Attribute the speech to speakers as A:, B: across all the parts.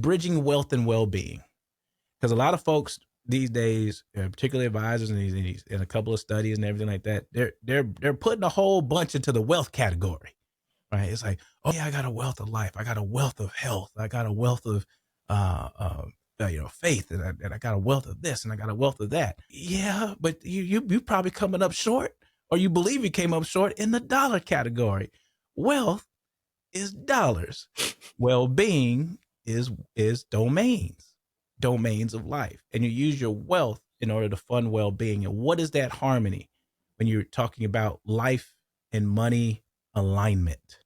A: bridging wealth and well-being. Because a lot of folks these days, particularly advisors in a couple of studies and everything like that, they're putting a whole bunch into the wealth category, right? It's like, oh yeah, I got a wealth of life, I got a wealth of health, I got a wealth of faith, and I got a wealth of this, and I got a wealth of that. Yeah, but you probably coming up short, or you believe you came up short in the dollar category. Wealth is dollars. Well-being is domains of life, and you use your wealth in order to fund well-being. And what is that harmony when you're talking about life and money alignment?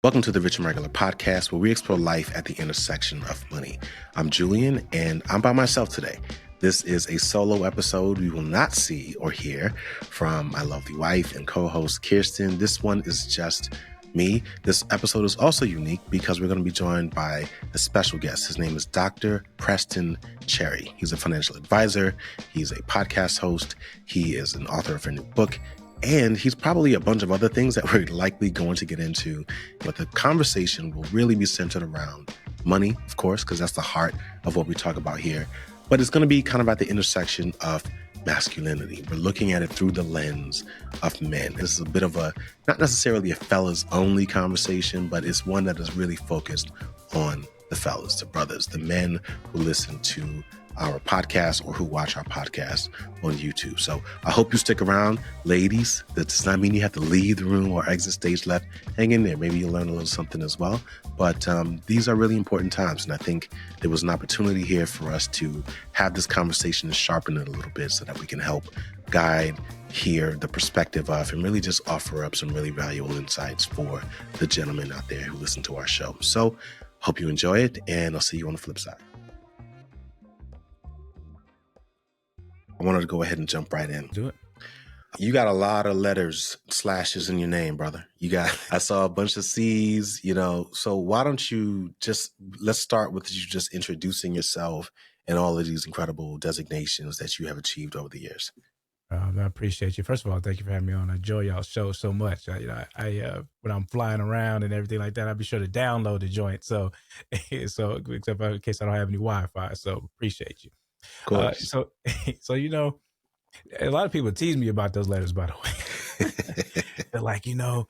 B: Welcome to the Rich and Regular podcast, where we explore life at the intersection of money. I'm Julien, and I'm by myself today. This is a solo episode. We will not see or hear from my lovely wife and co-host Kirsten. This one is just me. This episode is also unique because we're going to be joined by a special guest. His name is Dr. Preston Cherry. He's a financial advisor. He's a podcast host. He is an author of a new book. And he's probably a bunch of other things that we're likely going to get into. But the conversation will really be centered around money, of course, because that's the heart of what we talk about here. But it's going to be kind of at the intersection of masculinity. We're looking at it through the lens of men. This is a bit of a, not necessarily a fellas only conversation, but it's one that is really focused on the fellas, the brothers, the men who listen to our podcast or who watch our podcast on YouTube. So I hope you stick around. Ladies, that does not mean you have to leave the room or exit stage left. Hang in there. Maybe you'll learn a little something as well. But these are really important times. And I think there was an opportunity here for us to have this conversation and sharpen it a little bit so that we can help guide, hear the perspective of, and really just offer up some really valuable insights for the gentlemen out there who listen to our show. So hope you enjoy it, and I'll see you on the flip side. I wanted to go ahead and jump right in.
A: Do it.
B: You got a lot of letters, slashes in your name, brother. I saw a bunch of C's, so why don't you let's start with you just introducing yourself and all of these incredible designations that you have achieved over the years.
A: I appreciate you. First of all, thank you for having me on. I enjoy y'all's show so much. I when I'm flying around and everything like that, I'll be sure to download the joint. So except in case I don't have any Wi-Fi. So appreciate you.
B: Of course.
A: So a lot of people tease me about those letters, by the way. They're like, the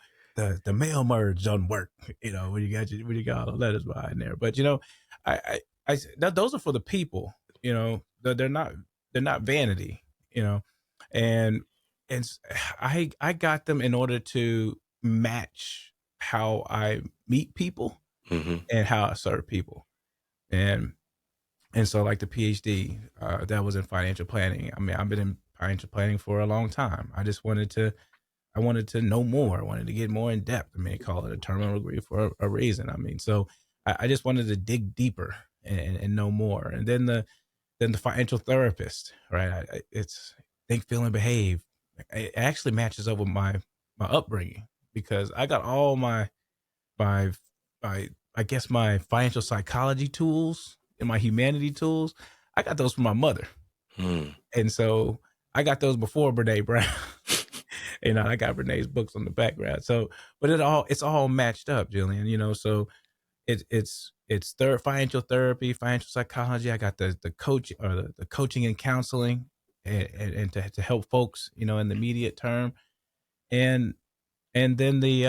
A: mail merge doesn't work, when you got all the letters behind there. But those are for the people, they're not vanity, and I got them in order to match how I meet people and how I serve people. And so like the PhD, that was in financial planning. I mean, I've been in financial planning for a long time. I wanted to know more. I wanted to get more in depth. I mean, call it a terminal degree for a reason. I mean, so I just wanted to dig deeper and know more. And then the financial therapist, right? It's think, feel, and behave. It actually matches up with my upbringing, because I got all my financial psychology tools and my humanity tools. I got those from my mother. And so I got those before Brene Brown. I got Brene's books on the background. So, but it's all matched up, Julien, so it's financial therapy, financial psychology. I got the coach, or the coaching and counseling and to help folks, in the immediate term. And then the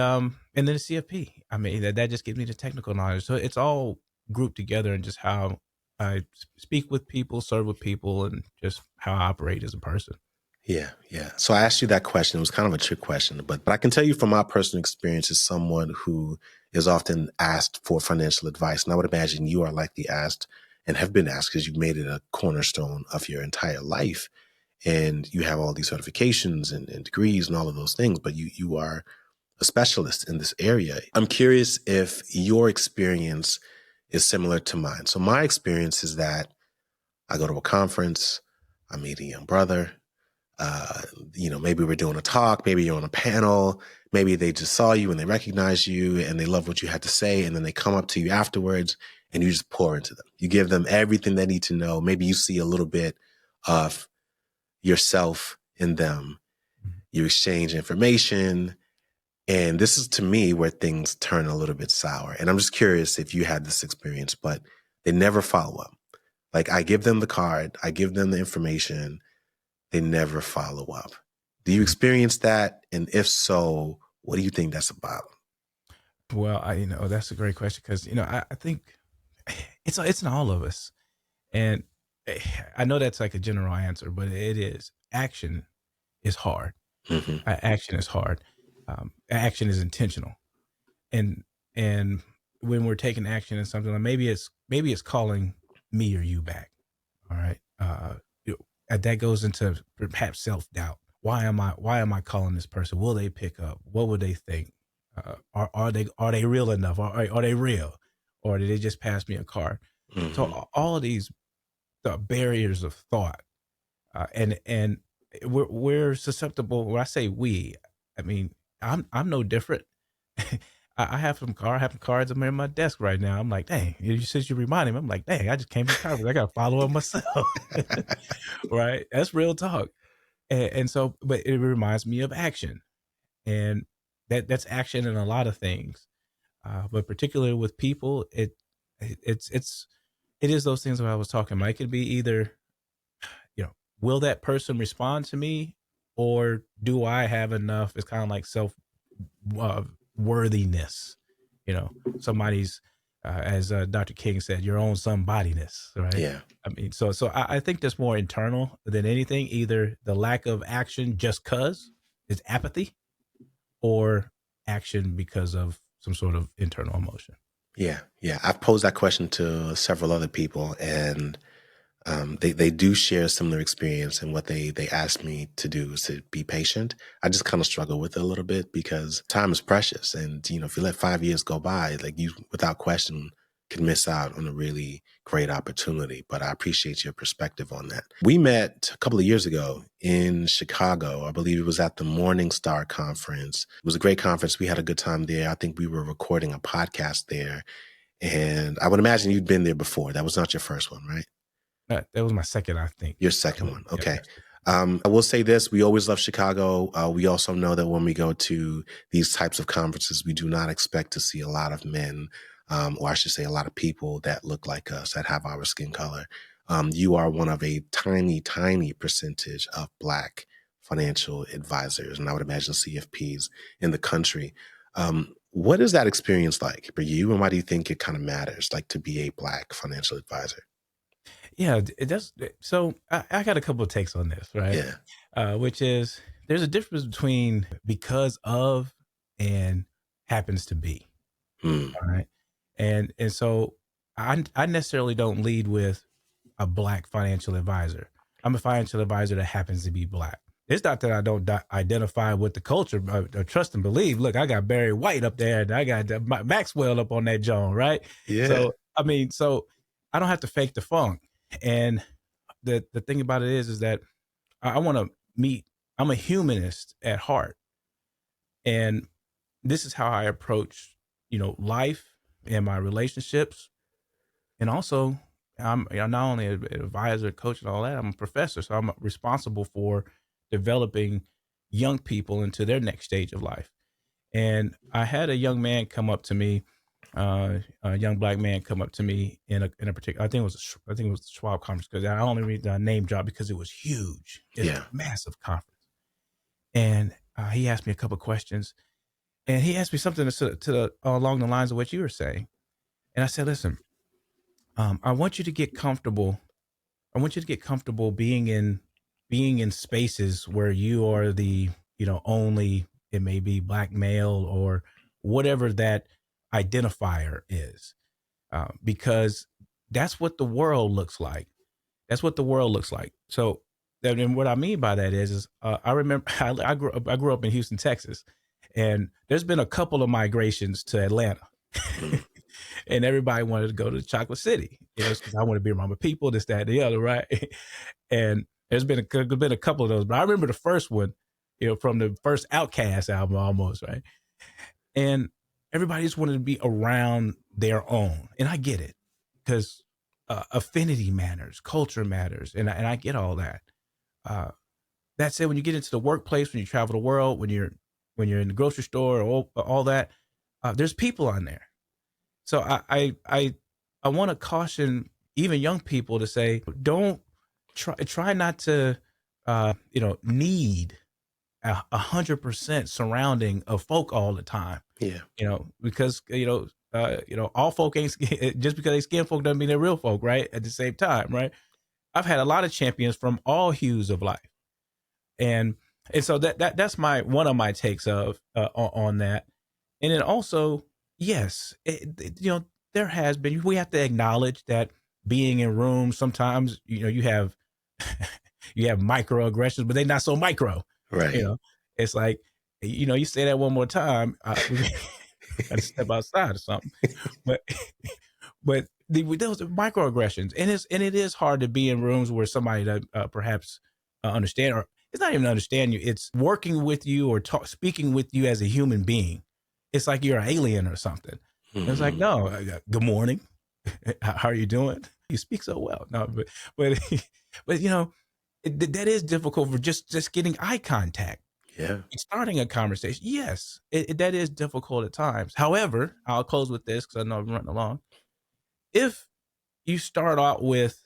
A: CFP. I mean, that just gives me the technical knowledge. So it's all grouped together in just how I speak with people, serve with people, and just how I operate as a person.
B: Yeah. So I asked you that question. It was kind of a trick question, but I can tell you from my personal experience as someone who is often asked for financial advice, and I would imagine you are likely asked and have been asked because you've made it a cornerstone of your entire life, and you have all these certifications and degrees and all of those things, but you are a specialist in this area. I'm curious if your experience is similar to mine. So my experience is that I go to a conference, I meet a young brother, maybe we're doing a talk, maybe you're on a panel, maybe they just saw you and they recognize you and they love what you had to say. And then they come up to you afterwards and you just pour into them. You give them everything they need to know. Maybe you see a little bit of yourself in them. You exchange information. And this is, to me, where things turn a little bit sour. And I'm just curious if you had this experience, but they never follow up. Like, I give them the card, I give them the information, they never follow up. Do you experience that? And if so, what do you think that's about?
A: Well, that's a great question because, I think it's in all of us. And I know that's like a general answer, but it is. Action is hard.
B: Mm-hmm.
A: Action is hard. Action is intentional. And when we're taking action in something, like maybe it's calling me or you back. All right. That goes into perhaps self-doubt. Why am I calling this person? Will they pick up? What would they think? Are they real enough? Are they real? Or did they just pass me a card?
B: Mm-hmm.
A: So all of these barriers of thought, and we're susceptible. When I say we, I mean I'm no different. I have some cards in my desk right now. I'm like, dang, since you reminded me, I'm like, dang, I just came to the conference. I got to follow up myself. Right? That's real talk. And so, but it reminds me of action, and that's action in a lot of things. But particularly with people, it is those things that I was talking about. It could be either, will that person respond to me, or do I have enough? It's kind of like self worthiness, somebody's, as Dr. King said, your own somebodyness, right?
B: Yeah.
A: I mean, so I think that's more internal than anything. Either the lack of action just cause is apathy, or action because of some sort of internal emotion.
B: Yeah. I've posed that question to several other people, and they do share a similar experience. And what they asked me to do is to be patient. I just kind of struggle with it a little bit because time is precious. And, if you let 5 years go by, like, you, without question, can miss out on a really great opportunity. But I appreciate your perspective on that. We met a couple of years ago in Chicago. I believe it was at the Morningstar Conference. It was a great conference. We had a good time there. I think we were recording a podcast there. And I would imagine you'd been there before. That was not your first one, right?
A: That was my second, I think.
B: Your second one. Okay. I will say this. We always love Chicago. We also know that when we go to these types of conferences, we do not expect to see a lot of men, or I should say a lot of people that look like us, that have our skin color. You are one of a tiny, tiny percentage of Black financial advisors, and I would imagine CFPs in the country. What is that experience like for you, and why do you think it kind of matters, like, to be a Black financial advisor?
A: Yeah, it does. So I got a couple of takes on this, right?
B: Yeah.
A: Which is, there's a difference between because of and happens to be.
B: Mm.
A: All right. And so I necessarily don't lead with a Black financial advisor. I'm a financial advisor that happens to be Black. It's not that I don't identify with the culture, or trust and believe. Look, I got Barry White up there, and I got Maxwell up on that Joan, right?
B: Yeah.
A: So I don't have to fake the funk. And the thing about it is that I want to meet. I'm a humanist at heart, and this is how I approach, life and my relationships, and also I'm not only an advisor, coach, and all that. I'm a professor, so I'm responsible for developing young people into their next stage of life. And I had a young man come up to me, a young Black man come up to me in a particular. I think it was the Schwab conference, because I only read the name drop because it was huge. It's a massive conference. And he asked me a couple of questions, and he asked me something to along the lines of what you were saying. And I said, listen, I want you to get comfortable. I want you to get comfortable being in spaces where you are the, only, it may be Black male or whatever that identifier is, because that's what the world looks like. That's what the world looks like. So, and what I mean by that is I remember I grew up in Houston, Texas, and there's been a couple of migrations to Atlanta. And everybody wanted to go to Chocolate City, because I want to be around my people, this, that, and the other, right? And There's been a couple of those, but I remember the first one, from the first Outkast album almost, right? And everybody just wanted to be around their own. And I get it, because affinity matters, culture matters, and I get all that. That said, when you get into the workplace, when you travel the world, when you're in the grocery store, all that, there's people on there. So I want to caution even young people to say, don't try not to need 100% surrounding of folk all the time.
B: Yeah.
A: Because all folk ain't just because they skin folk doesn't mean they're real folk, right? At the same time, right? I've had a lot of champions from all hues of life, and so that's one of my takes on that. And then also, yes, there has been, we have to acknowledge that being in rooms sometimes, you have you have microaggressions, but they're not so micro.
B: Right.
A: It's like, you say that one more time, gotta step outside or something. But those are microaggressions, and it is hard to be in rooms where somebody that perhaps understand, or it's not even understand you, it's working with you or speaking with you as a human being. It's like you're an alien or something. Mm-hmm. It's like, no, good morning. How are you doing? You speak so well. No, but that is difficult for just getting eye contact.
B: Yeah.
A: Starting a conversation. Yes, that is difficult at times. However, I'll close with this because I know I'm running along. If you start out with,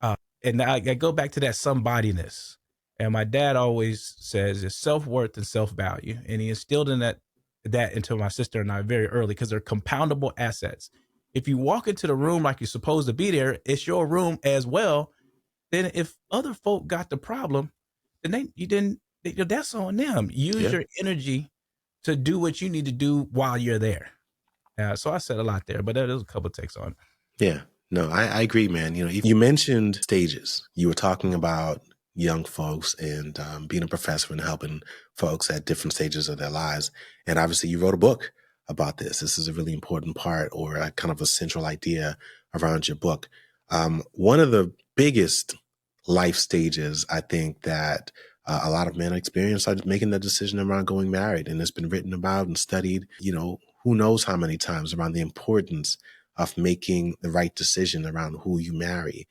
A: and I go back to that somebodyness, and my dad always says it's self-worth and self-value, and he instilled in that into my sister and I very early, because they're compoundable assets. If you walk into the room like you're supposed to be there, it's your room as well. Then if other folk got the problem, then that's on them. Use your energy to do what you need to do while you're there. So I said a lot there, but that is a couple of takes on it.
B: Yeah, no, I agree, man. You mentioned stages. You were talking about young folks and being a professor and helping folks at different stages of their lives. And obviously you wrote a book about this. This is a really important part, or a kind of a central idea around your book. One of the biggest life stages, I think, that a lot of men experience are making the decision around going married. And it's been written about and studied, who knows how many times, around the importance of making the right decision around who you marry.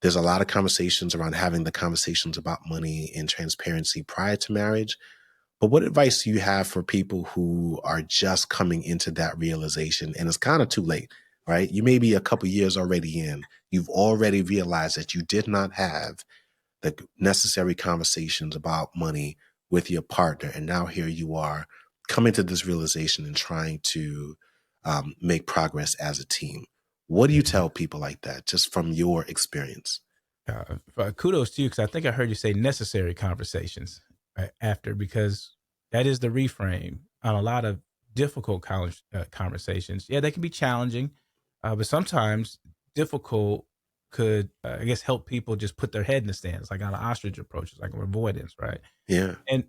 B: There's a lot of conversations around having the conversations about money and transparency prior to marriage. But what advice do you have for people who are just coming into that realization and it's kind of too late, right? You may be a couple years already in. You've already realized that you did not have the necessary conversations about money with your partner. And now here you are coming to this realization and trying to make progress as a team. What do you tell people like that, just from your experience?
A: Kudos to you, because I think I heard you say necessary conversations after, because that is the reframe on a lot of difficult conversations. Yeah, they can be challenging, but sometimes difficult could, I guess, help people just put their head in the stands, like on an ostrich approach, like an avoidance, right?
B: Yeah.
A: And,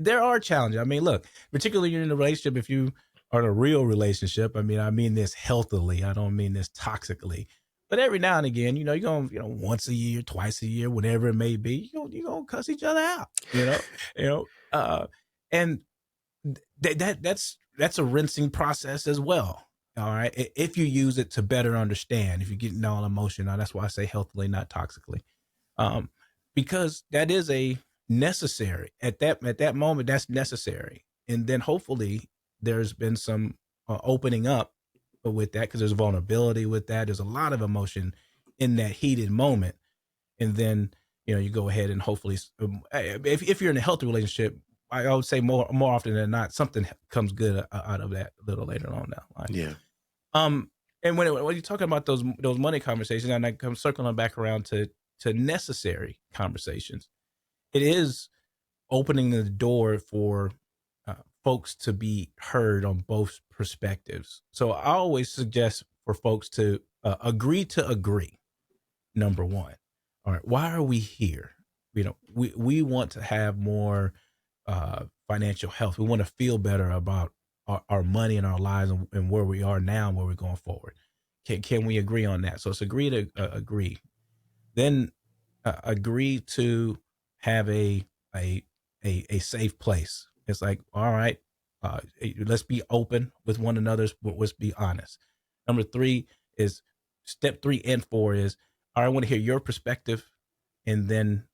A: there are challenges. I mean, look, particularly you're in a relationship, if you are in a real relationship, I mean this healthily. I don't mean this toxically. But every now and again, you're going, once a year, twice a year, whatever it may be, you're going to cuss each other out, and that's a rinsing process as well. All right. If you use it to better understand, if you're getting all emotional, that's why I say healthily, not toxically. Because that is a necessary at that moment, that's necessary. And then hopefully there's been some opening up with that, because there's vulnerability with that. There's a lot of emotion in that heated moment. And then, you go ahead and hopefully, if you're in a healthy relationship, I would say more often than not, something comes good out of that a little later on down the line.
B: Yeah.
A: And when you're talking about those money conversations, and I come circling back around to necessary conversations, it is opening the door for folks to be heard on both perspectives. So I always suggest for folks to agree to agree. Number one, all right, why are we here? We want to have more financial health. We want to feel better about our money and our lives, and where we are now and where we're going forward. Can we agree on that? So it's agree to agree. Then agree to have a a safe place. It's like, all right, let's be open with one another, but let's be honest. Number three is step 3 and 4 is, all right, I want to hear your perspective, and then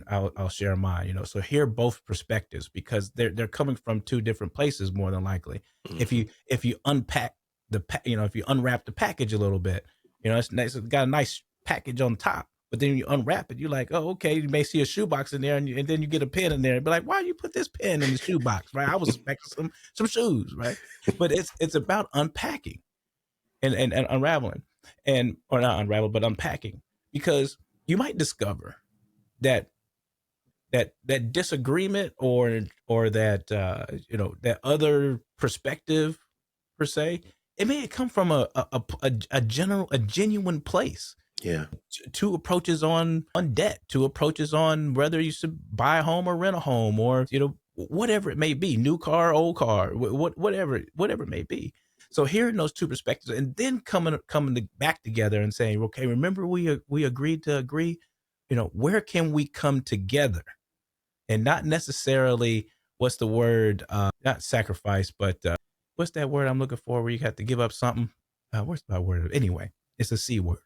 A: I'll share mine. So hear both perspectives, because they're coming from two different places more than likely.
B: Mhm.
A: If you unpack if you unwrap the package a little bit, it's nice. It's got a nice package on top, but then you unwrap it, you're like, oh, okay. You may see a shoebox in there, and then you get a pen in there, and be like, why you put this pen in the shoebox, right? I was expecting some shoes, right? But it's about unpacking and unraveling, and or not unravel, but unpacking, because you might discover that that disagreement, or that that other perspective per se, it may come from a genuine place.
B: Yeah.
A: Two approaches on debt, two approaches on whether you should buy a home or rent a home, or whatever it may be, new car, old car, whatever it may be. So hearing those two perspectives, and then coming back together and saying, okay, remember we agreed to agree. Where can we come together, and not necessarily, what's the word, not sacrifice, but what's that word I'm looking for, where you have to give up something. What's that word? Anyway, it's a C word.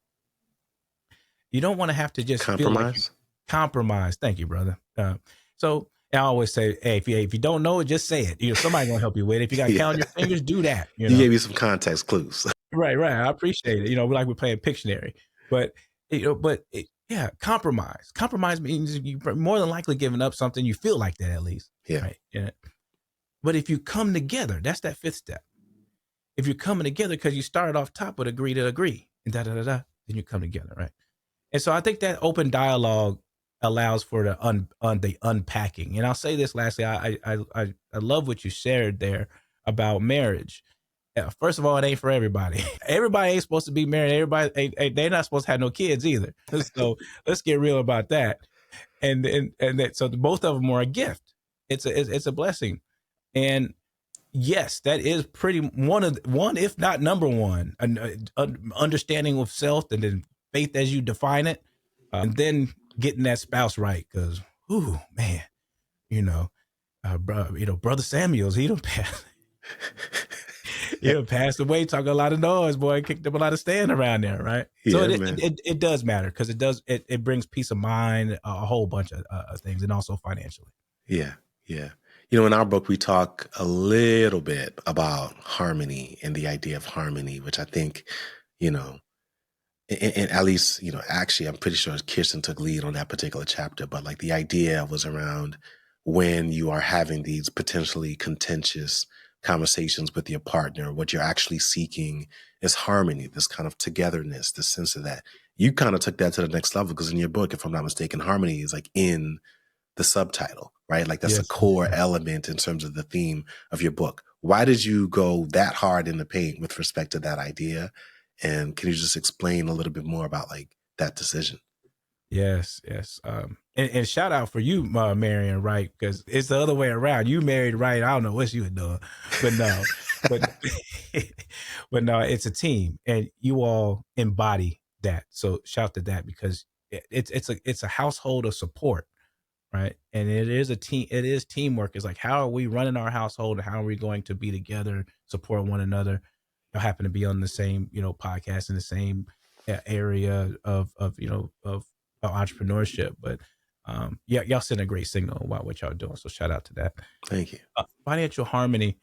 A: You don't want to have to just feel like you
B: Compromise.
A: compromise. Thank you, brother. So I always say, hey, if you don't know it, just say it. Somebody gonna help you with it. If you got to
B: Yeah.
A: count on your fingers, do that.
B: You gave me some context clues.
A: Right. I appreciate it. We're playing Pictionary, but yeah, compromise. Compromise means you more than likely giving up something. You feel like that, at least.
B: Yeah.
A: Right. Yeah. But if you come together, that's that fifth step. If you're coming together because you started off top with agree to agree, and then you come together, right? And so I think that open dialogue allows for the unpacking. And I'll say this lastly, I love what you shared there about marriage. First of all, it ain't for everybody. Everybody ain't supposed to be married. Everybody, they're not supposed to have no kids either. So let's get real about that. And that, so both of them are a gift. It's a blessing. And yes, that is pretty one, if not number one, an understanding of self, and then faith as you define it, and then getting that spouse right. Because, ooh, man, brother Samuels, he don't pass. Passed away, talking a lot of noise, boy, kicked up a lot of stand around there, right? So
B: Yeah, man.
A: it does matter, because it brings peace of mind, a whole bunch of things, and also financially.
B: Yeah. Yeah. In our book, we talk a little bit about harmony and the idea of harmony, which I think, and at least, actually, I'm pretty sure Kirsten took lead on that particular chapter, but like the idea was around when you are having these potentially contentious conversations with your partner, what you're actually seeking is harmony, this kind of togetherness, the sense of that. You kind of took that to the next level, because in your book, if I'm not mistaken, harmony is like in the subtitle, right? Like that's a
A: Yes.
B: core element in terms of the theme of your book. Why did you go that hard in the paint with respect to that idea? And can you just explain a little bit more about like that decision?
A: Yes. And shout out for you, marrying right, because it's the other way around. You married right. I don't know what you were doing, but no, but but no, it's a team, and you all embody that. So shout to that, because it's a household of support, right? And it is a team. It is teamwork. It's like, how are we running our household, and how are we going to be together, support one another? You happen to be on the same, podcast, in the same area of entrepreneurship. But yeah, y'all send a great signal about what y'all doing. So shout out to that.
B: Thank you.
A: Financial harmony.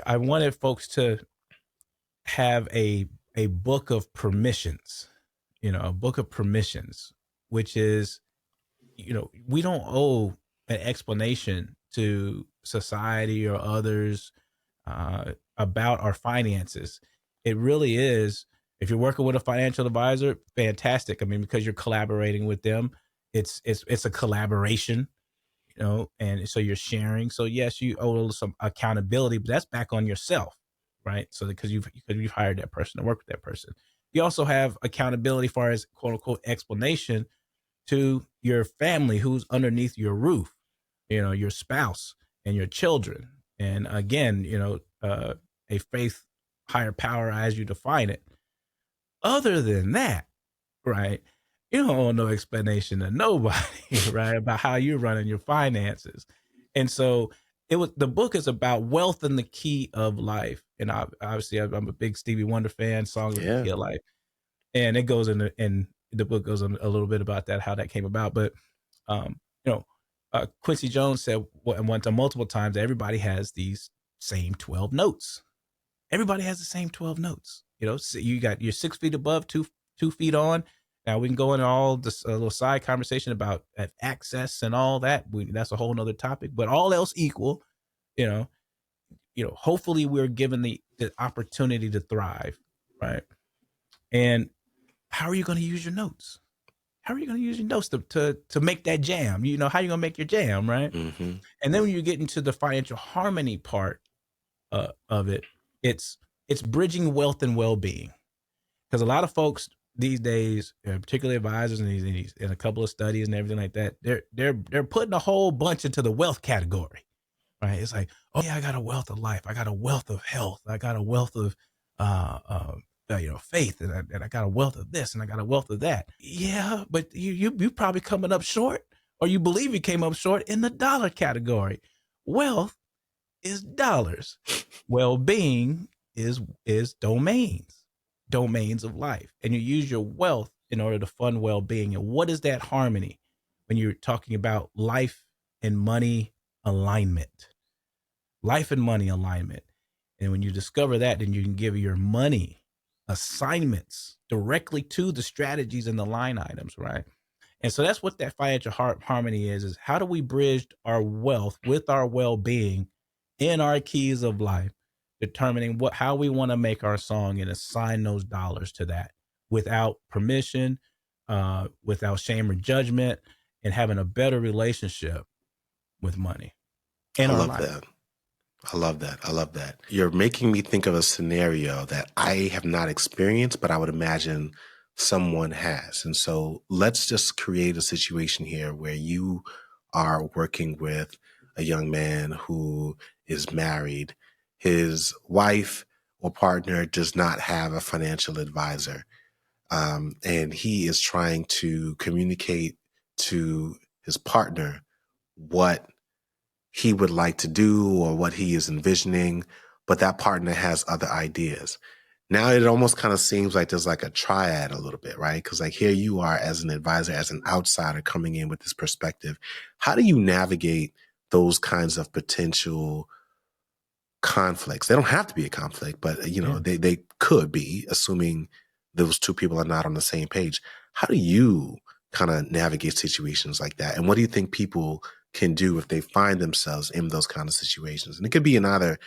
A: I wanted folks to have a book of permissions, a book of permissions, which is, we don't owe an explanation to society or others about our finances. It really is. If you're working with a financial advisor, fantastic. I mean, because you're collaborating with them, it's a collaboration, and so you're sharing. So yes, you owe some accountability, but that's back on yourself, right? So because you've hired that person to work with that person. You also have accountability as far as quote unquote explanation to your family who's underneath your roof, your spouse and your children. And again, a faith, higher power as you define it. Other than that, right, you don't owe no explanation to nobody, right? About how you're running your finances. And so the book is about wealth and the key of life. And obviously I'm a big Stevie Wonder fan, Songs of the
B: Yeah.
A: Key of Life. And it goes into, and the book goes on a little bit about that, how that came about. But, um, you know, Quincy Jones said one time, multiple times, everybody has these same 12 notes. Everybody has the same 12 notes. So you got your 6 feet above, 2 feet on. Now we can go into all this little side conversation about access and all that. That's a whole nother topic. But all else equal, you know, hopefully we're given the opportunity to thrive, right? And how are you going to use your notes? How are you going to use your notes to make that jam? How are you going to make your jam, right?
B: Mm-hmm.
A: And then when you get into the financial harmony part of it, it's bridging wealth and well-being. Because a lot of folks these days, particularly advisors in a couple of studies and everything like that, they're putting a whole bunch into the wealth category, right? It's like, oh yeah, I got a wealth of life, I got a wealth of health, I got a wealth of faith, and I got a wealth of this, and I got a wealth of that. Yeah, but you probably coming up short, or you believe you came up short in the dollar category. Wealth is dollars. Well-being is domains of life, and you use your wealth in order to fund well-being. And what is that harmony when you're talking about life and money alignment? Life and money alignment. And when you discover that, then you can give your money assignments directly to the strategies and the line items, right? And so that's what that financial harmony is how do we bridge our wealth with our well-being in our keys of life, determining how we want to make our song and assign those dollars to that without permission, without shame or judgment, and having a better relationship with money and
B: I
A: our
B: love
A: life.
B: that. I love that. I love that. You're making me think of a scenario that I have not experienced, but I would imagine someone has. And so let's just create a situation here where you are working with a young man who is married. His wife or partner does not have a financial advisor. And he is trying to communicate to his partner what he would like to do or what he is envisioning, but that partner has other ideas. Now it almost kind of seems like there's like a triad a little bit, right? Because like here you are as an advisor, as an outsider coming in with this perspective. How do you navigate those kinds of potential conflicts? They don't have to be a conflict, but they could be, assuming those two people are not on the same page. How do you kind of navigate situations like that? And what do you think people can do if they find themselves in those kind of situations? And it could be in either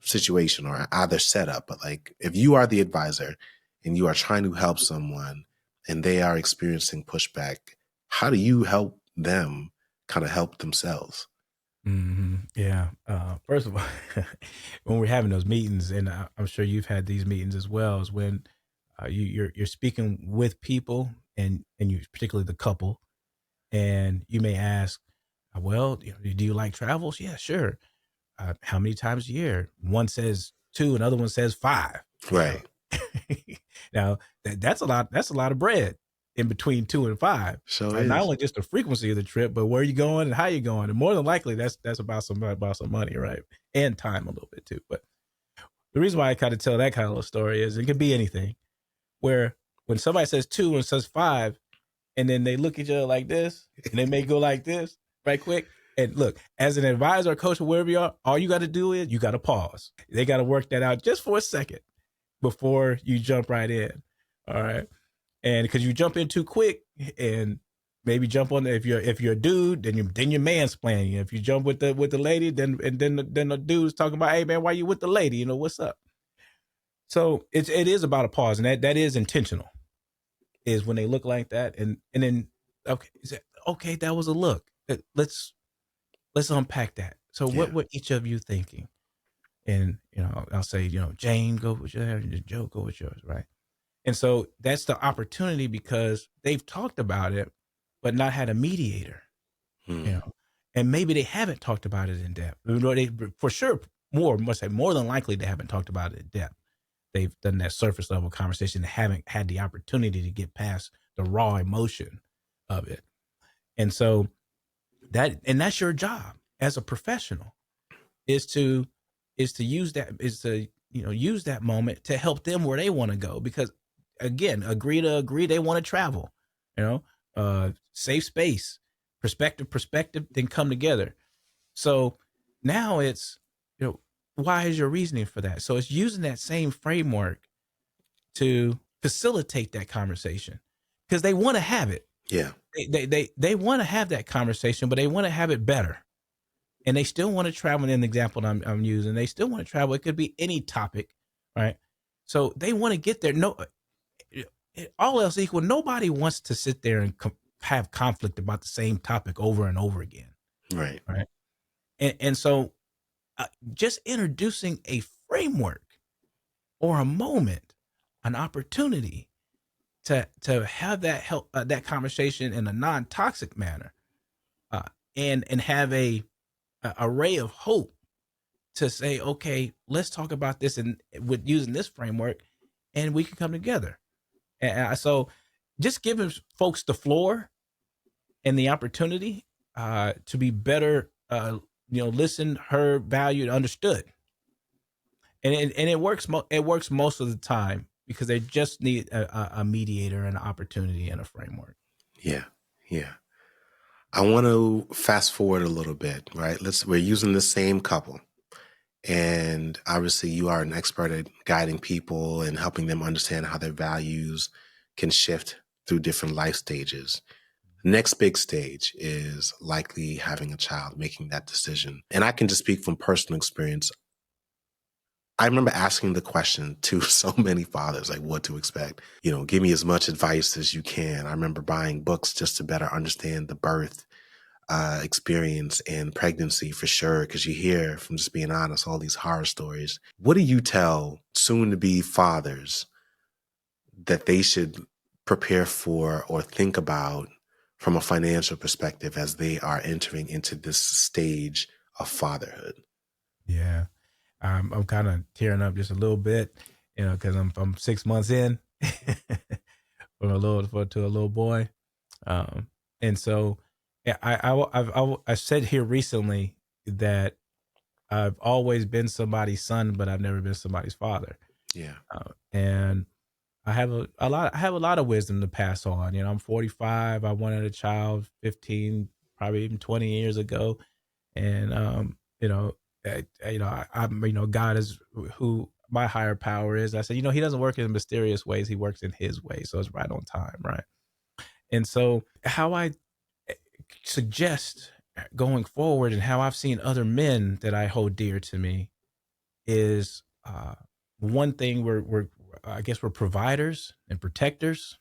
B: situation or either setup, but like if you are the advisor and you are trying to help someone and they are experiencing pushback, how do you help them kind of help themselves?
A: Mm-hmm. Yeah. First of all, when we're having those meetings, and I'm sure you've had these meetings as well, is when you're speaking with people, and you, particularly the couple, and you may ask, well, do you like travels? Yeah, sure. How many times a year? One says 2, another one says 5.
B: Right.
A: Now that's a lot. That's a lot of bread in between 2 and 5.
B: So
A: Right? Not
B: is.
A: only just the frequency of the trip, but where you going and how you going. And more than likely, that's about some money, right? And time a little bit too. But the reason why I kind of tell that kind of story is it could be anything. Where when somebody says 2 and says 5, and then they look at each other like this, and they may go like this right quick. And look, as an advisor or coach or wherever you are, all you got to do is you got to pause. They got to work that out just for a second before you jump right in. All right. And because you jump in too quick and maybe jump on if you're a dude, then you're mansplaining. If you jump with the lady, then the dude's talking about, hey man, why you with the lady? What's up? So it is about a pause, and that is intentional. Is when they look like that, and then okay, that was a look. Let's unpack that. So what were each of you thinking? And I'll say, Jane, go with yours, Joe, go with yours, right? And so that's the opportunity, because they've talked about it, but not had a mediator. And maybe they haven't talked about it in depth. They, for sure, more than likely, they haven't talked about it in depth. They've done that surface level conversation and haven't had the opportunity to get past raw emotion of it. And so that's your job as a professional, is to use use that moment to help them where they want to go. Because again, agree to agree, they want to travel, safe space, perspective, then come together. So now it's, why is your reasoning for that? So it's using that same framework to facilitate that conversation, because they want to have it.
B: Yeah.
A: They want to have that conversation, but they want to have it better. And they still want to travel. In the example I'm using, they still want to travel. It could be any topic, right? So they want to get there. No, all else equal, nobody wants to sit there and have conflict about the same topic over and over again.
B: Right.
A: Right. And so just introducing a framework or a moment, an opportunity to have that help, that conversation in a non-toxic manner, and have a array of hope to say, okay, let's talk about this, and with using this framework, and we can come together. And so just giving folks the floor and the opportunity to be better, listened, heard, valued, understood. And it works. It works most of the time, because they just need a mediator, an opportunity, and a framework.
B: Yeah. Yeah. I want to fast forward a little bit, right? We're using the same couple. And obviously you are an expert at guiding people and helping them understand how their values can shift through different life stages. Next big stage is likely having a child, making that decision. And I can just speak from personal experience. I remember asking the question to so many fathers, like what to expect. Give me as much advice as you can. I remember buying books just to better understand the birth experience and pregnancy, for sure, because you hear, from just being honest, all these horror stories. What do you tell soon-to-be fathers that they should prepare for or think about from a financial perspective as they are entering into this stage of fatherhood?
A: Yeah. I'm kind of tearing up just a little bit, because I'm 6 months in from to a little boy. And so, yeah, I said here recently that I've always been somebody's son, but I've never been somebody's father.
B: Yeah.
A: And I have a lot of wisdom to pass on. I'm 45. I wanted a child 15, probably even 20 years ago. And, God is who my higher power is. I said, he doesn't work in mysterious ways. He works in his way. So it's right on time. Right. And so how I suggest going forward, and how I've seen other men that I hold dear to me, is one thing, we're I guess we're providers and protectors,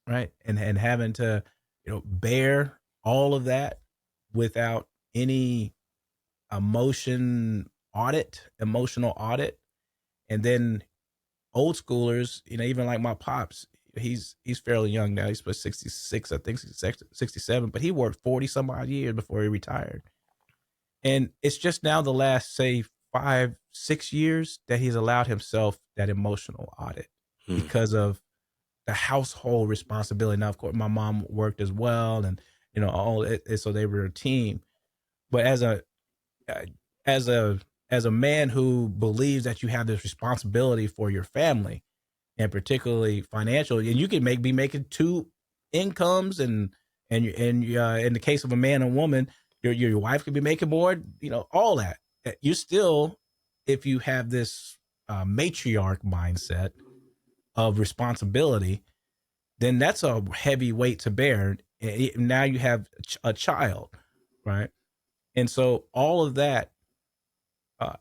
A: right? And having to bear all of that without any emotional audit. And then old schoolers, even like my pops, he's fairly young now. He's 66, I think 67, but he worked 40 some odd years before he retired. And it's just now the last, say, 5-6 years that he's allowed himself that emotional audit because of the household responsibility. Now, of course, my mom worked as well, and so they were a team. But as a man who believes that you have this responsibility for your family, and particularly financial, and you can be making two incomes, and in the case of a man and woman, your wife could be making more, all that. You still, if you have this matriarch mindset of responsibility, then that's a heavy weight to bear. Now you have a child, right? And so all of that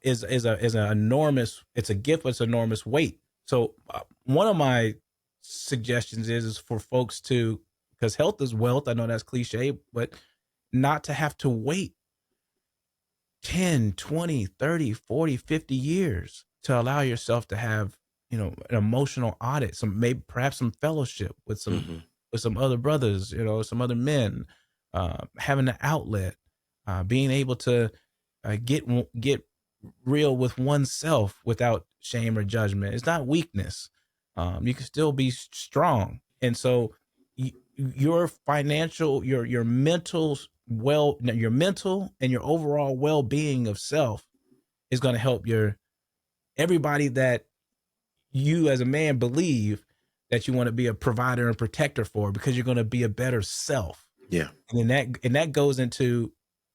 A: is an enormous. It's a gift, but it's enormous weight. So one of my suggestions is for folks to, because health is wealth. I know that's cliche, but not to have to wait 10, 20, 30, 40, 50 years to allow yourself to have, an emotional audit, perhaps some fellowship with some other brothers, some other men, having an outlet, being able to get real with oneself without shame or judgment. It's not weakness. You can still be strong. And so your financial, your mental your mental and your overall well-being of self is going to help everybody that you as a man believe that you want to be a provider and protector for, because you're going to be a better self.
B: Yeah.
A: And that goes into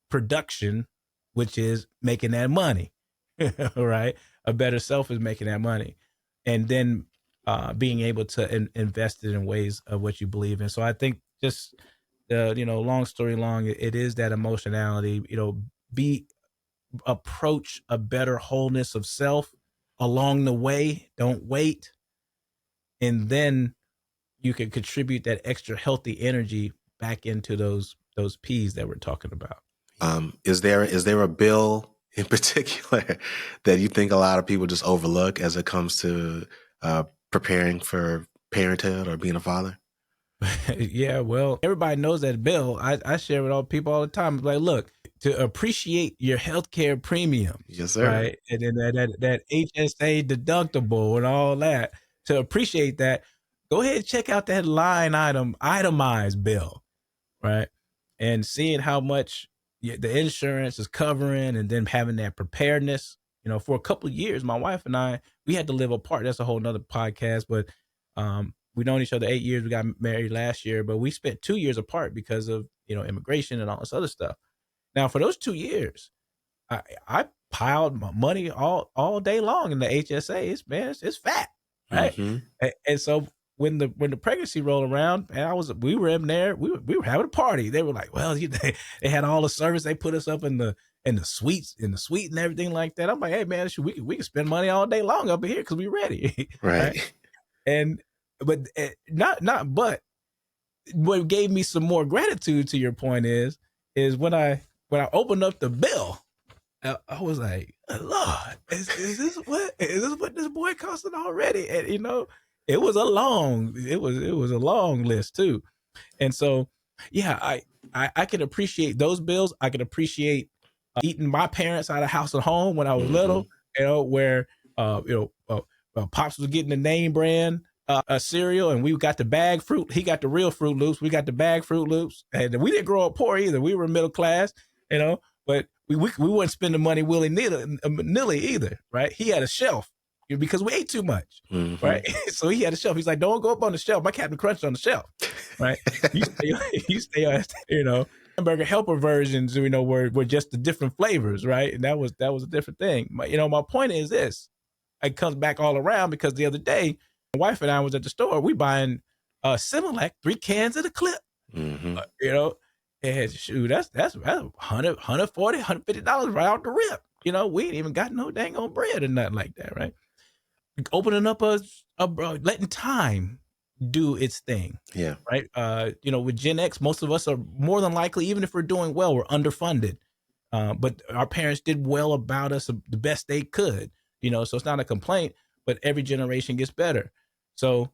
A: production, which is making that money. Right? A better self is making that money. And then being able to invest it in ways of what you believe in. So I think just long story long, it is that emotionality, approach a better wholeness of self along the way. Don't wait. And then you can contribute that extra healthy energy back into those P's that we're talking about.
B: Is there a bill in particular that you think a lot of people just overlook as it comes to preparing for parenthood or being a father?
A: Yeah, well, everybody knows that bill. I share with all people all the time. It's like, look, to appreciate your healthcare premium,
B: Yes, sir.
A: right? And then that HSA deductible and all that. To appreciate that, go ahead and check out that line item itemized bill, right? And seeing how much the insurance is covering, and then having that preparedness. For a couple of years, my wife and I, we had to live apart. That's a whole nother podcast, but we've known each other 8 years. We got married last year, but we spent 2 years apart because of, immigration and all this other stuff. Now, for those 2 years, I piled my money all day long in the HSA. It's fat, right?
B: Mm-hmm.
A: And so when the pregnancy rolled around, and we were in there, we were having a party. They were like, well, they had all the service. They put us up in the suite and everything like that. I'm like, hey man, we can spend money all day long up here because we ready,
B: Right?
A: But but what gave me some more gratitude, to your point, is when I opened up the bill, I was like, Lord, is this what this boy costing already? And it was a long list too. And so, yeah, I can appreciate those bills. I can appreciate eating my parents out of house and home when I was little, where Pops was getting the name brand cereal, and we got the bag fruit. He got the real Fruit Loops. We got the bag Fruit Loops, and we didn't grow up poor either. We were middle class, but we wouldn't spend the money willy-nilly either, right? He had a shelf because we ate too much, right? So he had a shelf. He's like, don't go up on the shelf. My Captain Crunch on the shelf, right? you stay on, hamburger helper versions, were just the different flavors, right? And that was a different thing. My point is this. It comes back all around because the other day, my wife and I was at the store. We buying Similac 3 cans at a clip, and shoot, that's $140, $150 right out the rip. We ain't even got no dang on bread or nothing like that, right? Opening up letting time do its thing.
B: Yeah.
A: Right. With Gen X, most of us are more than likely, even if we're doing well, we're underfunded. But our parents did well about us the best they could, so it's not a complaint, but every generation gets better. So,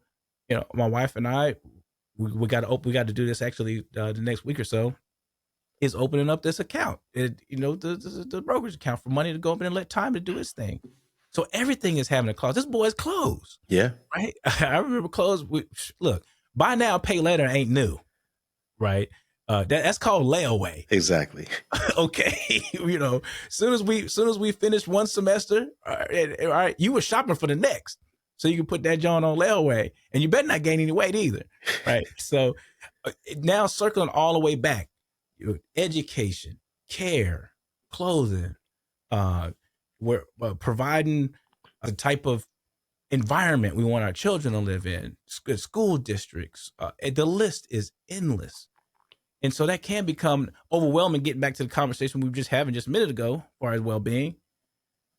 A: my wife and I, we got to do this actually the next week or so, is opening up this account, the brokerage account, for money to go up and let time to do its thing. So everything is having a clause. This boy's clothes.
B: Yeah.
A: Right. I remember clothes. Look, buy now, pay later ain't new. Right. That's called layaway.
B: Exactly.
A: Okay. Soon as we finished one semester, all right, you were shopping for the next. So you can put that John on layaway, and you better not gain any weight either. Right. So now circling all the way back, education, care, clothing, we're providing a type of environment we want our children to live in, school districts. The list is endless. And so that can become overwhelming, getting back to the conversation we were just having just a minute ago, as far as well-being.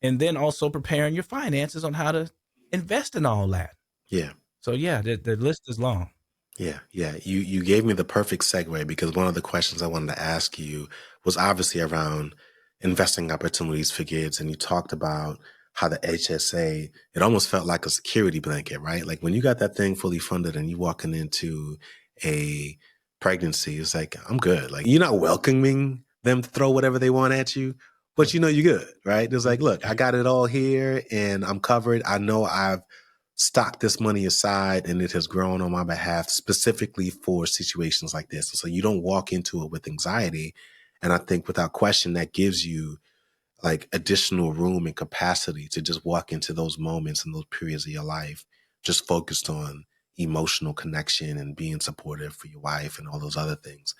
A: And then also preparing your finances on how to invest in all that.
B: Yeah.
A: So yeah, the list is long.
B: Yeah. Yeah. You gave me the perfect segue, because one of the questions I wanted to ask you was obviously around investing opportunities for kids. And you talked about how the HSA, it almost felt like a security blanket, right? Like when you got that thing fully funded and you walking into a pregnancy, it's like, I'm good. Like, you're not welcoming them to throw whatever they want at you, but you're good, right? It's like, look, I got it all here and I'm covered. I know I've stocked this money aside and it has grown on my behalf specifically for situations like this. And so you don't walk into it with anxiety. And I think without question, that gives you like additional room and capacity to just walk into those moments and those periods of your life, just focused on emotional connection and being supportive for your wife and all those other things.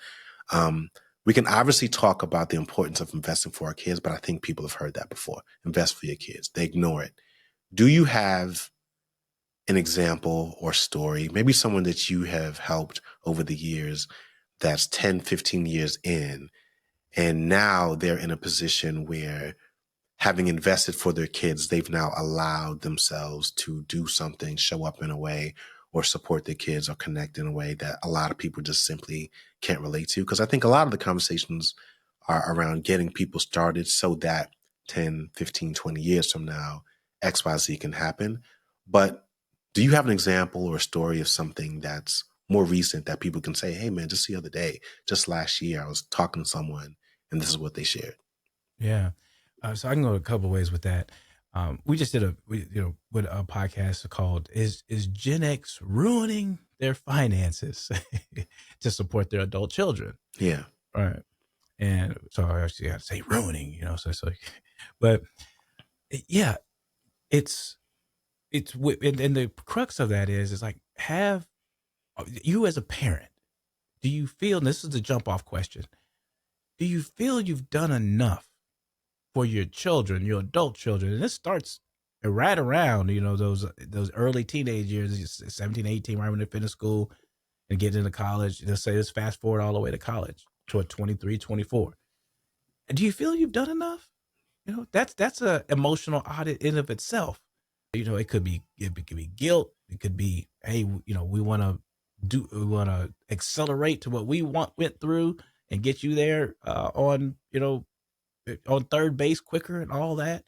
B: We can obviously talk about the importance of investing for our kids, but I think people have heard that before. Invest for your kids. They ignore it. Do you have an example or story, maybe someone that you have helped over the years that's 10, 15 years in, and now they're in a position where, having invested for their kids, they've now allowed themselves to do something, show up in a way, or support their kids or connect in a way that a lot of people just simply can't relate to? Because I think a lot of the conversations are around getting people started so that 10, 15, 20 years from now, XYZ can happen. But do you have an example or a story of something that's more recent that people can say, hey, man, just the other day, just last year, I was talking to someone and this is what they shared?
A: Yeah. So I can go a couple of ways with that. We just did with a podcast called "Is Gen X Ruining Their Finances to Support Their Adult Children?"
B: Yeah.
A: Right. And so I actually had to say ruining, so it's like, but yeah, it's and the crux of that is like, have you as a parent, do you feel, and this is the jump off question, do you feel you've done enough for your children, your adult children? And this starts right around, those early teenage years, 17, 18, right when they finish school and get into college. Let's say, let's fast forward all the way to college to a 23, 24. Do you feel you've done enough? That's a emotional audit in of itself. It could be guilt. It could be, hey, we want to accelerate to what we went through and get you there on third base quicker and all that,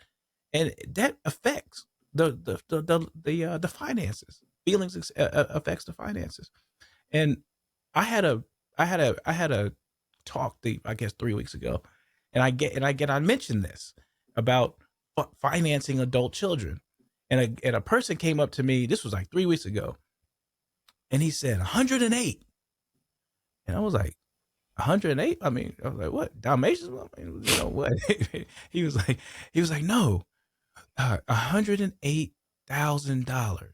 A: and that affects the finances. Feelings affects the finances. And I had a talk, I guess 3 weeks ago, and I mentioned this about financing adult children, and a person came up to me. This was like 3 weeks ago, and he said 108, and I was like, 108? I mean, I was like, what? Dalmatians? I mean, what? he was like, no, $108,000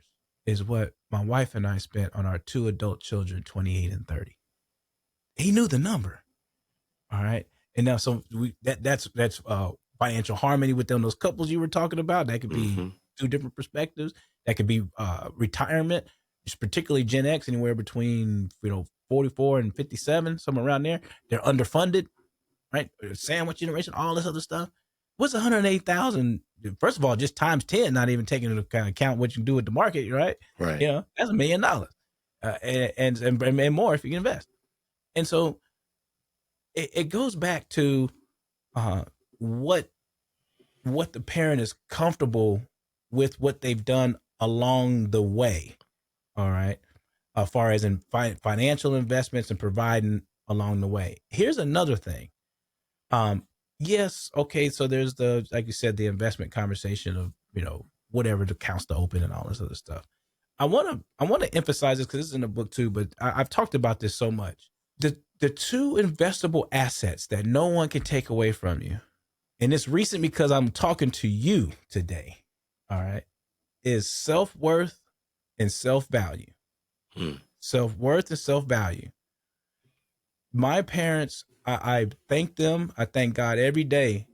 A: is what my wife and I spent on our two adult children, 28 and 30. He knew the number. All right. And now, so that's financial harmony within those couples you were talking about. That could be two different perspectives. That could be retirement, particularly Gen X, anywhere between 44 and 57, somewhere around there. They're underfunded, right? Sandwich generation, all this other stuff. What's 108,000? First of all, just times 10, not even taking into account what you can do with the market, right?
B: Right.
A: That's $1 million, and more if you can invest. And so it goes back to what the parent is comfortable with, what they've done along the way. All right. As far as in financial investments and providing along the way. Here's another thing. Yes. Okay. So there's like you said, the investment conversation of, whatever the accounts to open and all this other stuff. I want to emphasize this because this is in the book too, but I've talked about this so much. The two investable assets that no one can take away from you, and it's recent because I'm talking to you today, all right, is self-worth and self-value. Self-worth and self-value. My parents, I thank them. I thank God every day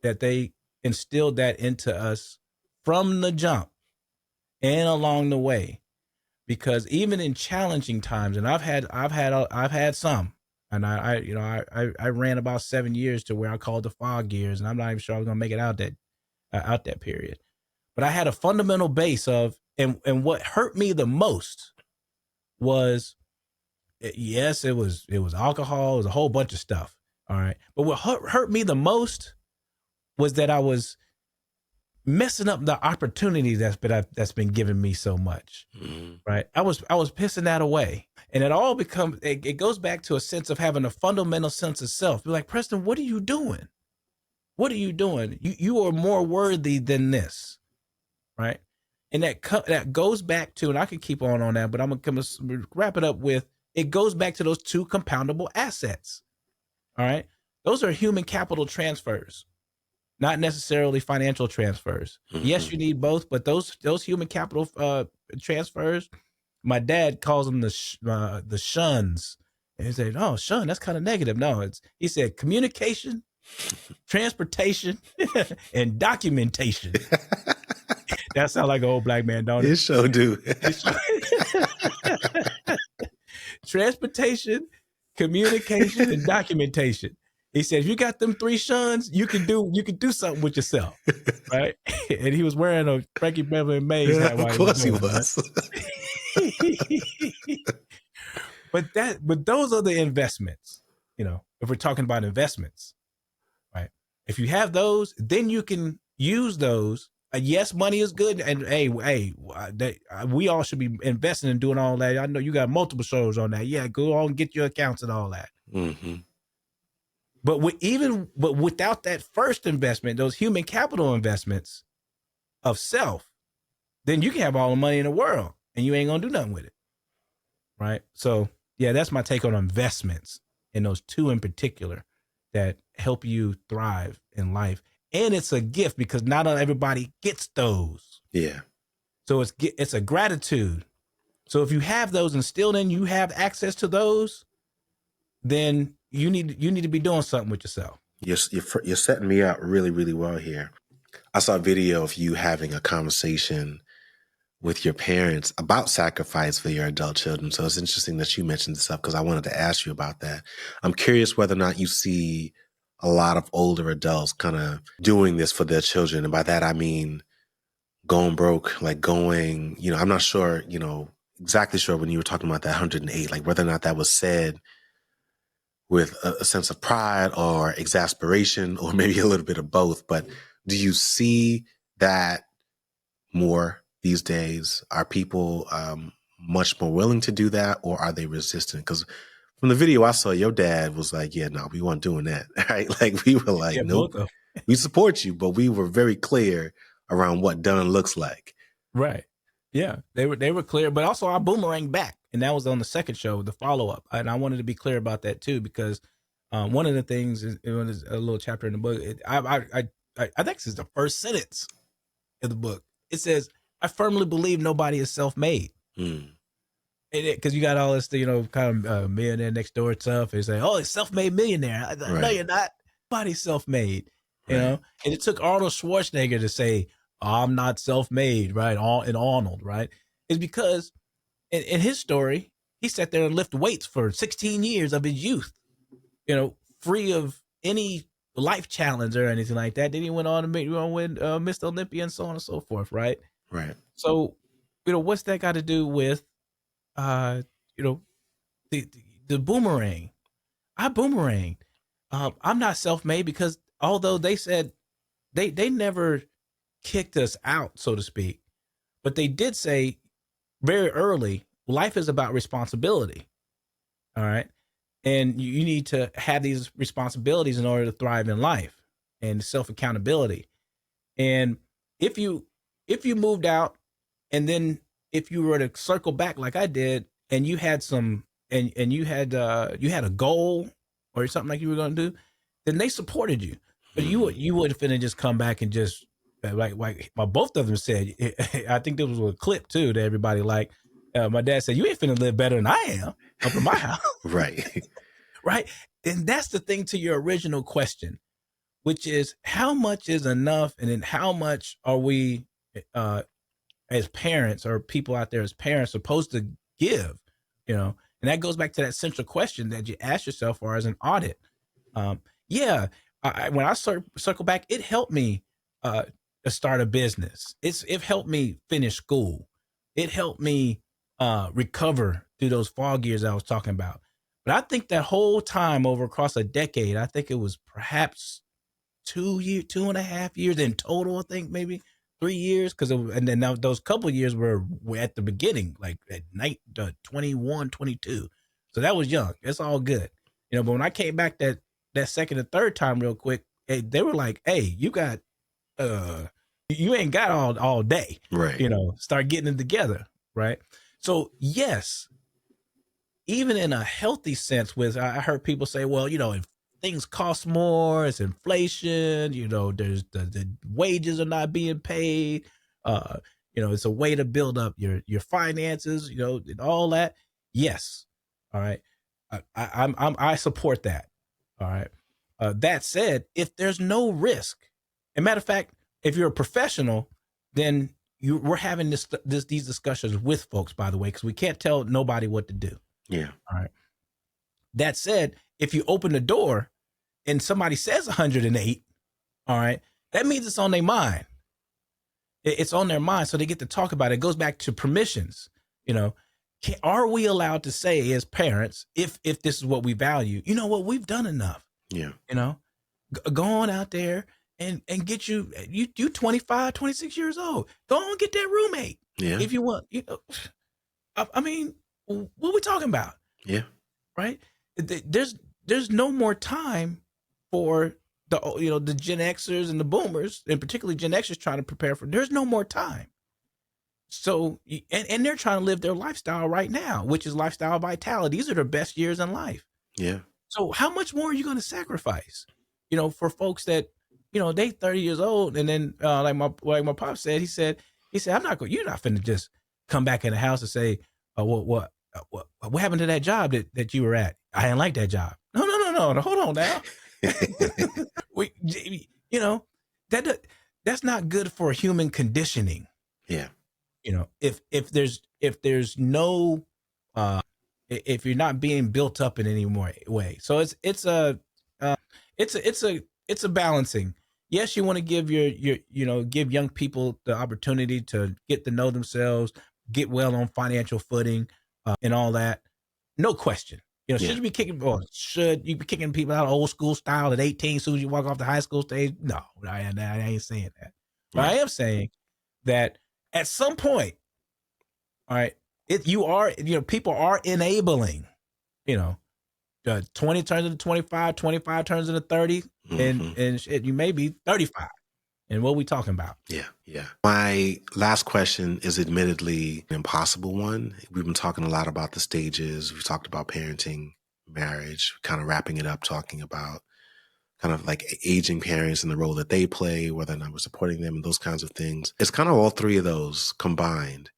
A: that they instilled that into us from the jump and along the way, because even in challenging times, and I've had some, and I ran about 7 years to where I called the fog years, and I'm not even sure I was gonna make it out that period. But I had a fundamental base of, and what hurt me the most was, yes, it was alcohol, it was a whole bunch of stuff. All right. But what hurt me the most was that I was messing up the opportunity that's been giving me so much. Right. I was pissing that away. And it goes back to a sense of having a fundamental sense of self. Be like, Preston, what are you doing? What are you doing? You are more worthy than this. Right. And that goes back to, and I can keep on that, but I'm going to wrap it up with, it goes back to those two compoundable assets. All right. Those are human capital transfers, not necessarily financial transfers.
B: Mm-hmm.
A: Yes, you need both, but those human capital transfers, my dad calls them the shuns. And he said, "Oh, shun, that's kind of negative." No, he said communication, transportation, and documentation. That sounds like an old black man, don't it?
B: It sure do.
A: Transportation, communication, and documentation. He said, if you got them three shuns, you can do something with yourself, right? And he was wearing a Frankie Beverly and Mays hat.
B: Of course he was.
A: Right? But those are the investments. If we're talking about investments, right? If you have those, then you can use those. Yes, money is good, and hey, we all should be investing and doing all that. I know you got multiple shows on that. Yeah, go on and get your accounts and all that.
B: Mm-hmm.
A: But without that first investment, those human capital investments of self, then you can have all the money in the world and you ain't gonna do nothing with it, right? So yeah, that's my take on investments, and those two in particular that help you thrive in life. And it's a gift because not everybody gets those.
B: Yeah.
A: So it's a gratitude. So if you have those and still then you have access to those, then you need to be doing something with yourself.
B: You're setting me up really, really well here. I saw a video of you having a conversation with your parents about sacrifice for your adult children. So it's interesting that you mentioned this up because I wanted to ask you about that. I'm curious whether or not you see a lot of older adults kind of doing this for their children. And by that, I mean going broke, like going, I'm not sure, exactly sure when you were talking about that 108, like whether or not that was said with a sense of pride or exasperation or maybe a little bit of both. But do you see that more these days? Are people much more willing to do that, or are they resistant? Because from the video I saw, your dad was like, yeah, no, we weren't doing that, right? Like we were like, nope, we support you, but we were very clear around what done looks like.
A: Right. Yeah, they were clear, but also I boomerang back, and that was on the second show, the follow-up. And I wanted to be clear about that too, because one of the things is a little chapter in the book. I think this is the first sentence of the book. It says, I firmly believe nobody is self-made. Because you got all this, kind of millionaire next door stuff. And say, oh, it's self-made millionaire.
B: Right.
A: No, you're not. Nobody's self-made. You know, and it took Arnold Schwarzenegger to say, I'm not self-made, right? In Arnold, right? It's because in his story, he sat there and lifted weights for 16 years of his youth, free of any life challenge or anything like that. Then he went on to win Mr. Olympia and so on and so forth, right?
B: Right.
A: So, what's that got to do with, the boomerang? I boomeranged. I'm not self-made because although they said they never kicked us out, so to speak, but they did say very early, life is about responsibility. All right. And you need to have these responsibilities in order to thrive in life, and self-accountability. And if you moved out, and then if you were to circle back like I did, and you had and you had a goal or something like you were going to do, then they supported you. But you wouldn't finna just come back and just like both of them said. I think there was a clip too that everybody liked. My dad said, "You ain't finna live better than I am up in my house."
B: Right.
A: Right. And that's the thing to your original question, which is how much is enough, and then how much are we as parents or people out there as parents supposed to give, and that goes back to that central question that you ask yourself or as an audit. When I circle back, it helped me to start a business. It helped me finish school. It helped me recover through those fog years I was talking about. But I think that whole time across a decade, I think it was perhaps 2.5 years in total. I think maybe 3 years, and then those couple of years were at the beginning, like at night, 21, 22. So that was young. It's all good, But when I came back that second and third time, real quick, they were like, "Hey, you got You ain't got all day,
B: Right.
A: start getting it together. Right. So yes, even in a healthy sense, I heard people say, well, if things cost more, it's inflation, there's the wages are not being paid. Uh, it's a way to build up your finances, and all that. Yes. All right. I support that. All right. That said, if there's no risk, and matter of fact, if you're a professional, then we're having these discussions with folks, by the way, because we can't tell nobody what to do.
B: Yeah.
A: All right. That said, if you open the door and somebody says 108, all right, that means it's on their mind. It's on their mind, so they get to talk about it. It goes back to permissions. Are we allowed to say as parents, if this is what we value, what, we've done enough.
B: Yeah.
A: Go on out there and get you 25, 26 years old. Go on, get that roommate.
B: Yeah.
A: If you want, I mean, what are we talking about?
B: Yeah.
A: Right. There's no more time for the Gen Xers and the boomers, and particularly Gen Xers trying to prepare for, there's no more time. So, and they're trying to live their lifestyle right now, which is lifestyle vitality. These are their best years in life.
B: Yeah.
A: So how much more are you going to sacrifice, for folks that, they 30 years old. And then like my pop said, he said, you're not finna just come back in the house and say, what happened to that job that you were at? I didn't like that job. No. Hold on now. That's not good for human conditioning.
B: Yeah.
A: If there's no, if you're not being built up in any more way. So it's a balancing. Yes, you want to give give young people the opportunity to get to know themselves, get well on financial footing, and all that. No question. Should you be kicking people out old school style at 18 as soon as you walk off the high school stage? No, I ain't saying that. But I am saying that at some point, all right, people are enabling, 20 turns into 25, 25 turns into 30, and shit, you may be 35. And what are we talking about?
B: Yeah. Yeah. My last question is admittedly an impossible one. We've been talking a lot about the stages. We've talked about parenting, marriage, kind of wrapping it up, talking about kind of like aging parents and the role that they play, whether or not we're supporting them and those kinds of things. It's kind of all three of those combined.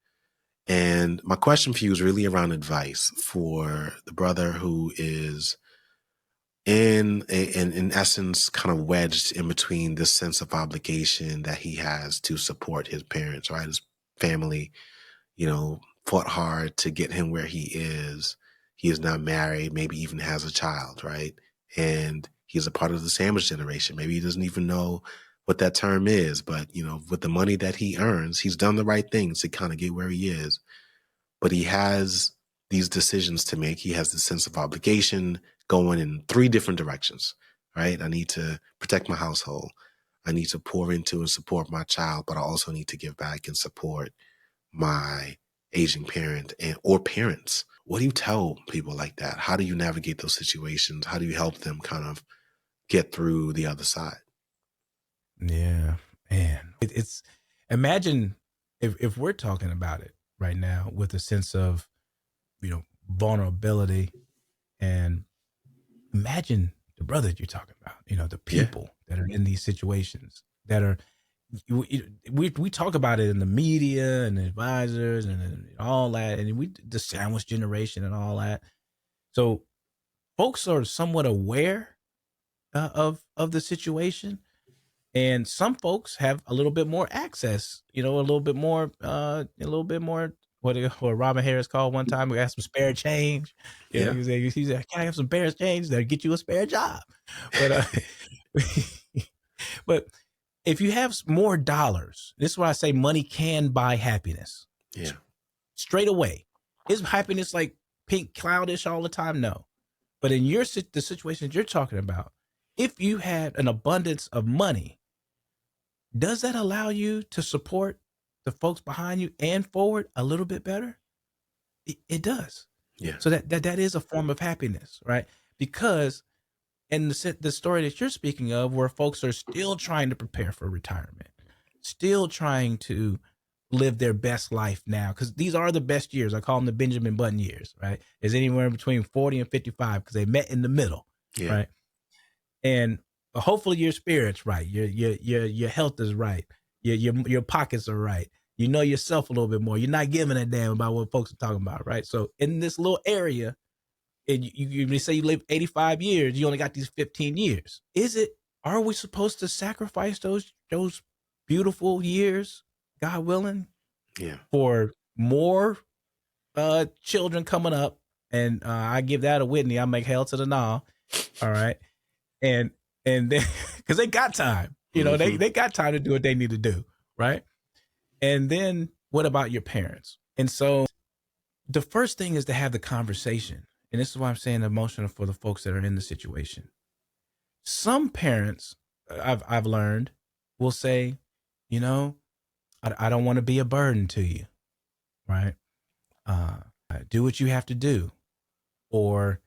B: And my question for you is really around advice for the brother who is in essence kind of wedged in between this sense of obligation that he has to support his parents, right? His family, fought hard to get him where he is. He is not married, maybe even has a child, right? And he's a part of the sandwich generation. Maybe he doesn't even know what that term is, but with the money that he earns, he's done the right things to kind of get where he is. But he has these decisions to make. He has this sense of obligation going in three different directions, right? I need to protect my household. I need to pour into and support my child, but I also need to give back and support my aging parent or parents. What do you tell people like that? How do you navigate those situations? How do you help them kind of get through the other side?
A: Yeah, man. It's imagine if we're talking about it right now with a sense of, vulnerability, and imagine the brother you're talking about, the people that are in these situations that are, we talk about it in the media and the advisors and all that, and the sandwich generation and all that. So folks are somewhat aware of the situation, and some folks have a little bit more access, a little bit more, what Robin Harris called one time. We asked some spare change. He said, "Can I have some spare change that'll get you a spare job?" But but if you have more dollars, this is why I say money can buy happiness.
B: Yeah,
A: straight away. Is happiness like pink cloudish all the time? No. But in the situations you're talking about, if you had an abundance of money, does that allow you to support the folks behind you and forward a little bit better? It does.
B: Yeah.
A: So that is a form of happiness, right? Because in the story that you're speaking of, where folks are still trying to prepare for retirement, still trying to live their best life now, because these are the best years. I call them the Benjamin Button years, right? Is anywhere between 40 and 55 because they met in the middle, right? And hopefully your spirit's right, your health is right, your pockets are right. You know yourself a little bit more. You're not giving a damn about what folks are talking about, right? So in this little area, and you say you live 85 years, you only got these 15 years. Are we supposed to sacrifice those beautiful years, God willing, for more children coming up? And I give that a Whitney. I make hell to the nah. All right. And then, because they got time, they got time to do what they need to do, right? And then what about your parents? And so the first thing is to have the conversation. And this is why I'm saying emotional for the folks that are in the situation. Some parents, I've learned, will say, I don't want to be a burden to you, right? Do what you have to do. Or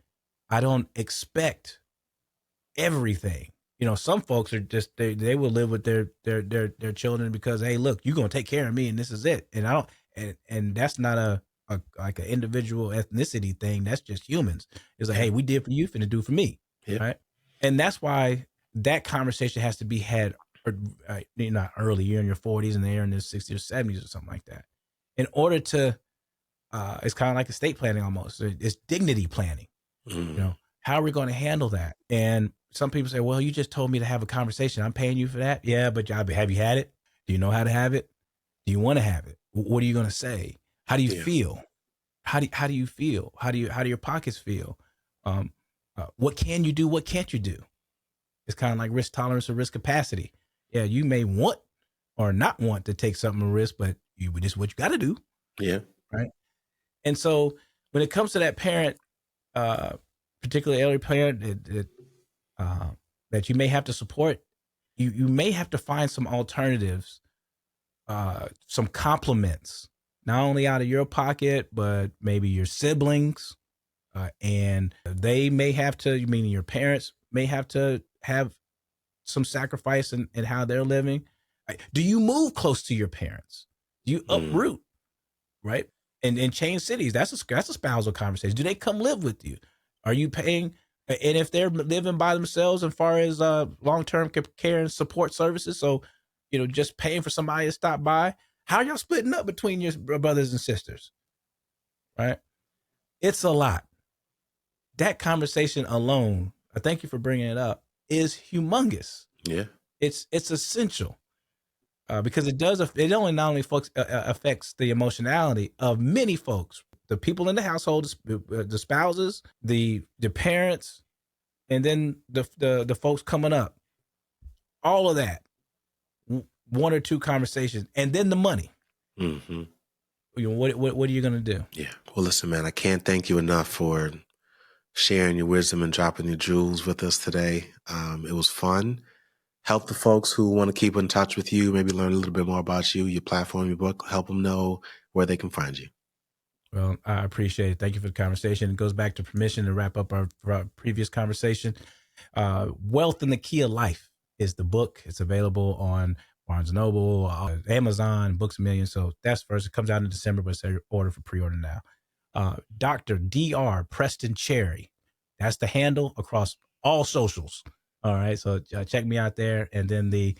A: I don't expect everything. Some folks are just, they will live with their children because, hey, look, you're going to take care of me and this is it. And I don't, and that's not a like an individual ethnicity thing. That's just humans. It's like, hey, we did for you, finna do for me. Right. And that's why that conversation has to be had, not early. You're in your 40s and they're in their 60s or 70s or something like that. In order to, it's kind of like estate planning almost. It's dignity planning. How are we going to handle that? And some people say, well, you just told me to have a conversation. I'm paying you for that. Yeah, but have you had it? Do you know how to have it? Do you want to have it? What are you going to say? How do you feel? How do you feel? How do your pockets feel? What can you do? What can't you do? It's kind of like risk tolerance or risk capacity. Yeah, you may want or not want to take something of risk, but this is what you got to do.
B: Yeah.
A: Right. And so when it comes to that parent, particularly elderly parent that you may have to support, you may have to find some alternatives, some compliments, not only out of your pocket, but maybe your siblings, and they may have to, meaning your parents may have to have some sacrifice in how they're living. Do you move close to your parents? Do you uproot, right? And change cities? That's a spousal conversation. Do they come live with you? Are you paying? And if they're living by themselves as far as long-term care and support services, so, just paying for somebody to stop by, how are y'all splitting up between your brothers and sisters? Right? It's a lot. That conversation alone, I thank you for bringing it up, is humongous.
B: Yeah.
A: It's essential because it only not only affects the emotionality of many folks, the people in the household, the spouses, the parents, and then the folks coming up. All of that, one or two conversations, and then the money.
B: Mm-hmm.
A: What are you going to do?
B: Yeah. Well, listen, man, I can't thank you enough for sharing your wisdom and dropping your jewels with us today. It was fun. Help the folks who want to keep in touch with you, maybe learn a little bit more about you, your platform, your book, help them know where they can find you.
A: Well, I appreciate it. Thank you for the conversation. It goes back to permission to wrap up our previous conversation. Wealth and the Key of Life is the book. It's available on Barnes & Noble, Amazon, Books A Million. So that's first. It comes out in December, but it's ordered for pre-order now. Dr. Dr. Preston Cherry. That's the handle across all socials. All right. So check me out there. And then the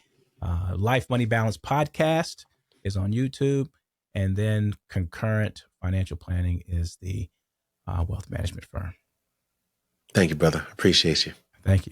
A: Life Money Balance podcast is on YouTube. And then Concurrent Financial Planning is the wealth management firm.
B: Thank you, brother. Appreciate you.
A: Thank you.